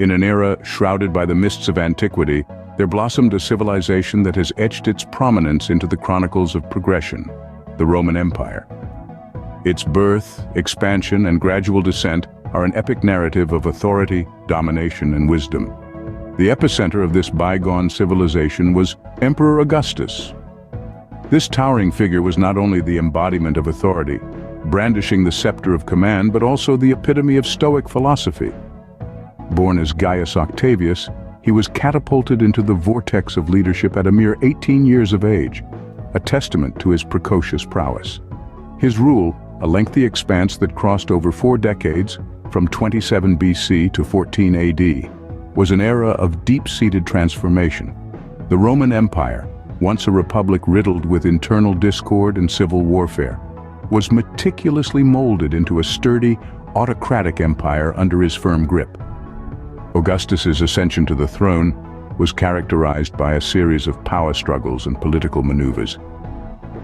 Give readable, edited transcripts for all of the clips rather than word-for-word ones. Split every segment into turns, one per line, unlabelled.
In an era shrouded by the mists of antiquity, there blossomed a civilization that has etched its prominence into the chronicles of progression, the Roman Empire. Its birth, expansion, and gradual descent are an epic narrative of authority, domination, and wisdom. The epicenter of this bygone civilization was Emperor Augustus. This towering figure was not only the embodiment of authority, brandishing the scepter of command, but also the epitome of Stoic philosophy. Born as Gaius Octavius, he was catapulted into the vortex of leadership at a mere 18 years of age, a testament to his precocious prowess. His rule, a lengthy expanse that crossed over 4 decades, from 27 BC to 14 AD, was an era of deep-seated transformation. The Roman Empire, once a republic riddled with internal discord and civil warfare, was meticulously molded into a sturdy, autocratic empire under his firm grip. Augustus's ascension to the throne was characterized by a series of power struggles and political maneuvers.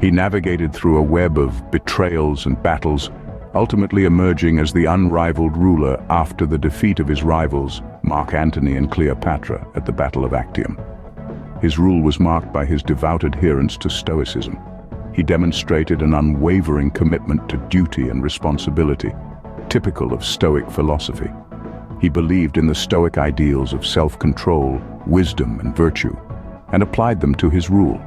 He navigated through a web of betrayals and battles, ultimately emerging as the unrivaled ruler after the defeat of his rivals, Mark Antony and Cleopatra, at the Battle of Actium. His rule was marked by his devout adherence to Stoicism. He demonstrated an unwavering commitment to duty and responsibility, typical of Stoic philosophy. He believed in the Stoic ideals of self-control, wisdom, and virtue, and applied them to his rule.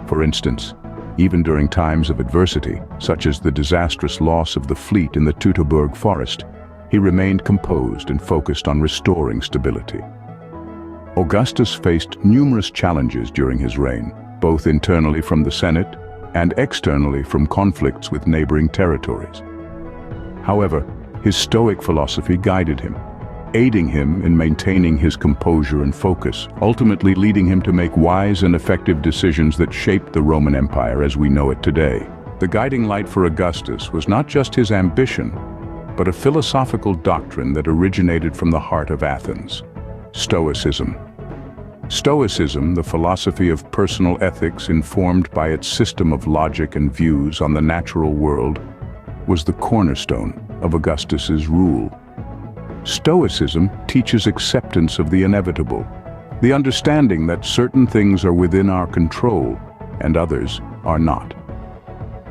For instance, even during times of adversity, such as the disastrous loss of the fleet in the Teutoburg forest, he remained composed and focused on restoring stability. Augustus faced numerous challenges during his reign, both internally from the Senate and externally from conflicts with neighboring territories. However, his Stoic philosophy guided him, aiding him in maintaining his composure and focus, ultimately leading him to make wise and effective decisions that shaped the Roman Empire as we know it today. The guiding light for Augustus was not just his ambition, but a philosophical doctrine that originated from the heart of Athens: Stoicism. Stoicism, the philosophy of personal ethics informed by its system of logic and views on the natural world, was the cornerstone of Augustus's rule. Stoicism teaches acceptance of the inevitable, the understanding that certain things are within our control and others are not.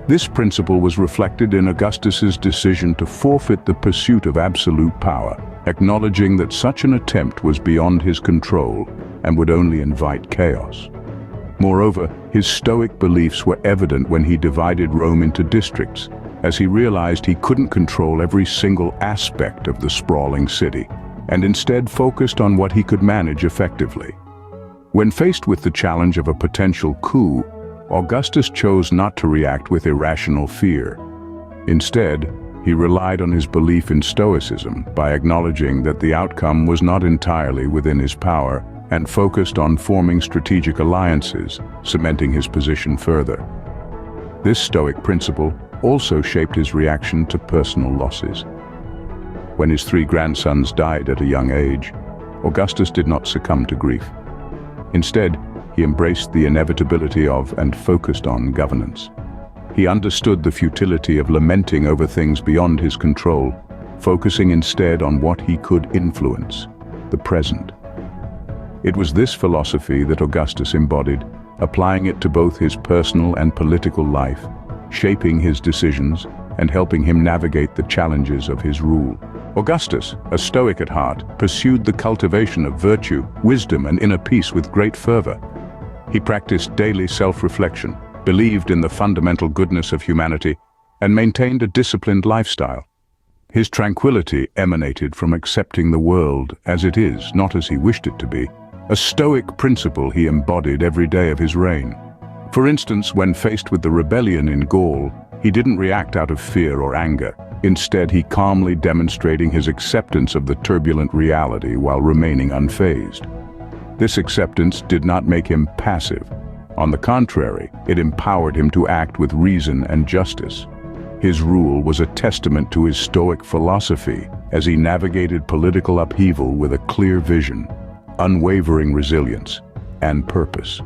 This principle was reflected in Augustus's decision to forfeit the pursuit of absolute power, acknowledging that such an attempt was beyond his control and would only invite chaos. Moreover, his Stoic beliefs were evident when he divided Rome into districts, as he realized he couldn't control every single aspect of the sprawling city, and instead focused on what he could manage effectively. When faced with the challenge of a potential coup, Augustus chose not to react with irrational fear. Instead, he relied on his belief in Stoicism by acknowledging that the outcome was not entirely within his power and focused on forming strategic alliances, cementing his position further. This Stoic principle also shaped his reaction to personal losses. When his 3 grandsons died at a young age, Augustus did not succumb to grief. Instead, he embraced the inevitability of and focused on governance. He understood the futility of lamenting over things beyond his control, focusing instead on what he could influence, the present. It was this philosophy that Augustus embodied, applying it to both his personal and political life, shaping his decisions and helping him navigate the challenges of his rule. Augustus, a Stoic at heart, pursued the cultivation of virtue, wisdom, and inner peace with great fervor. He practiced daily self-reflection, believed in the fundamental goodness of humanity, and maintained a disciplined lifestyle. His tranquility emanated from accepting the world as it is, not as he wished it to be, a Stoic principle he embodied every day of his reign. For instance, when faced with the rebellion in Gaul, he didn't react out of fear or anger. Instead, he calmly demonstrating his acceptance of the turbulent reality while remaining unfazed. This acceptance did not make him passive. On the contrary, it empowered him to act with reason and justice. His rule was a testament to his Stoic philosophy as he navigated political upheaval with a clear vision, unwavering resilience, and purpose.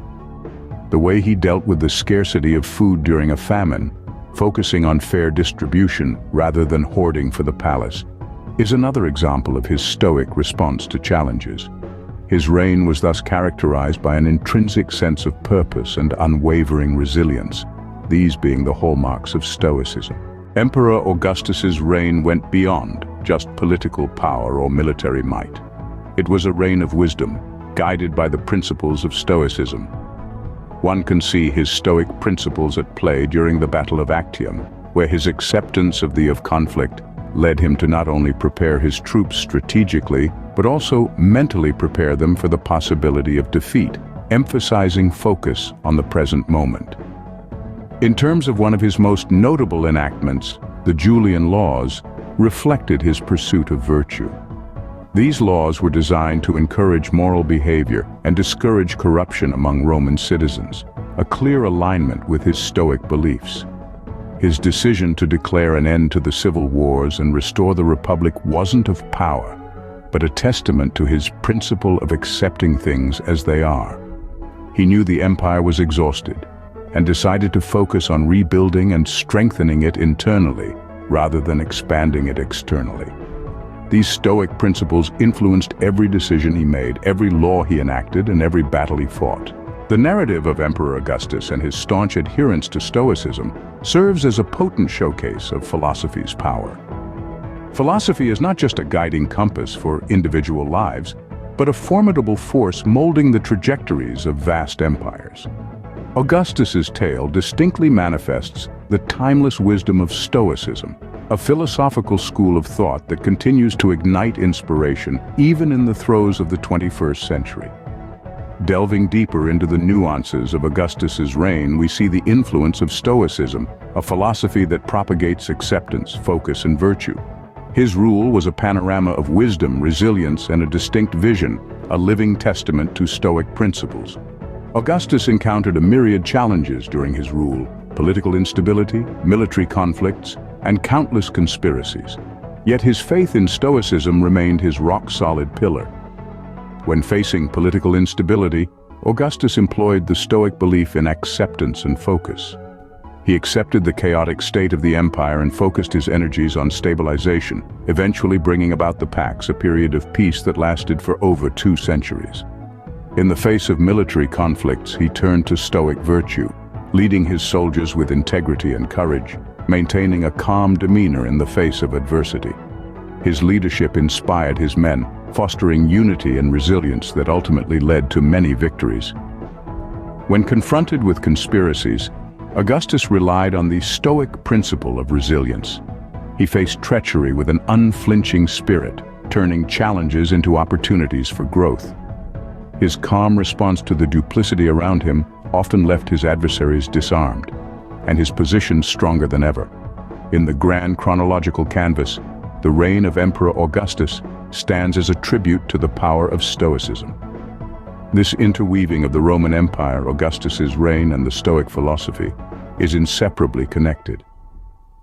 The way he dealt with the scarcity of food during a famine, focusing on fair distribution rather than hoarding for the palace, is another example of his Stoic response to challenges. His reign was thus characterized by an intrinsic sense of purpose and unwavering resilience, these being the hallmarks of Stoicism. Emperor Augustus's reign went beyond just political power or military might. It was a reign of wisdom, guided by the principles of Stoicism. One can see his Stoic principles at play during the Battle of Actium, where his acceptance of conflict led him to not only prepare his troops strategically, but also mentally prepare them for the possibility of defeat, emphasizing focus on the present moment. In terms of one of his most notable enactments, the Julian laws reflected his pursuit of virtue. These laws were designed to encourage moral behavior and discourage corruption among Roman citizens, a clear alignment with his Stoic beliefs. His decision to declare an end to the civil wars and restore the Republic wasn't of power, but a testament to his principle of accepting things as they are. He knew the empire was exhausted and decided to focus on rebuilding and strengthening it internally rather than expanding it externally. These Stoic principles influenced every decision he made, every law he enacted, and every battle he fought. The narrative of Emperor Augustus and his staunch adherence to Stoicism serves as a potent showcase of philosophy's power. Philosophy is not just a guiding compass for individual lives, but a formidable force molding the trajectories of vast empires. Augustus's tale distinctly manifests the timeless wisdom of Stoicism, a philosophical school of thought that continues to ignite inspiration even in the throes of the 21st century. Delving deeper into the nuances of Augustus's reign, we see the influence of Stoicism, a philosophy that propagates acceptance, focus, and virtue. His rule was a panorama of wisdom, resilience, and a distinct vision, a living testament to Stoic principles. Augustus encountered a myriad challenges during his rule: political instability, military conflicts, and countless conspiracies. Yet his faith in Stoicism remained his rock-solid pillar. When facing political instability, Augustus employed the Stoic belief in acceptance and focus. He accepted the chaotic state of the empire and focused his energies on stabilization, eventually bringing about the Pax, a period of peace that lasted for over 2 centuries. In the face of military conflicts, he turned to Stoic virtue, leading his soldiers with integrity and courage, maintaining a calm demeanor in the face of adversity. His leadership inspired his men, fostering unity and resilience that ultimately led to many victories. When confronted with conspiracies, Augustus relied on the Stoic principle of resilience. He faced treachery with an unflinching spirit, turning challenges into opportunities for growth. His calm response to the duplicity around him often left his adversaries disarmed, and his position stronger than ever. In the grand chronological canvas, the reign of Emperor Augustus stands as a tribute to the power of Stoicism. This interweaving of the Roman Empire, Augustus's reign, and the Stoic philosophy is inseparably connected.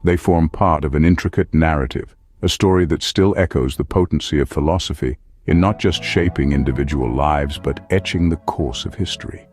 They form part of an intricate narrative, a story that still echoes the potency of philosophy in not just shaping individual lives, but etching the course of history.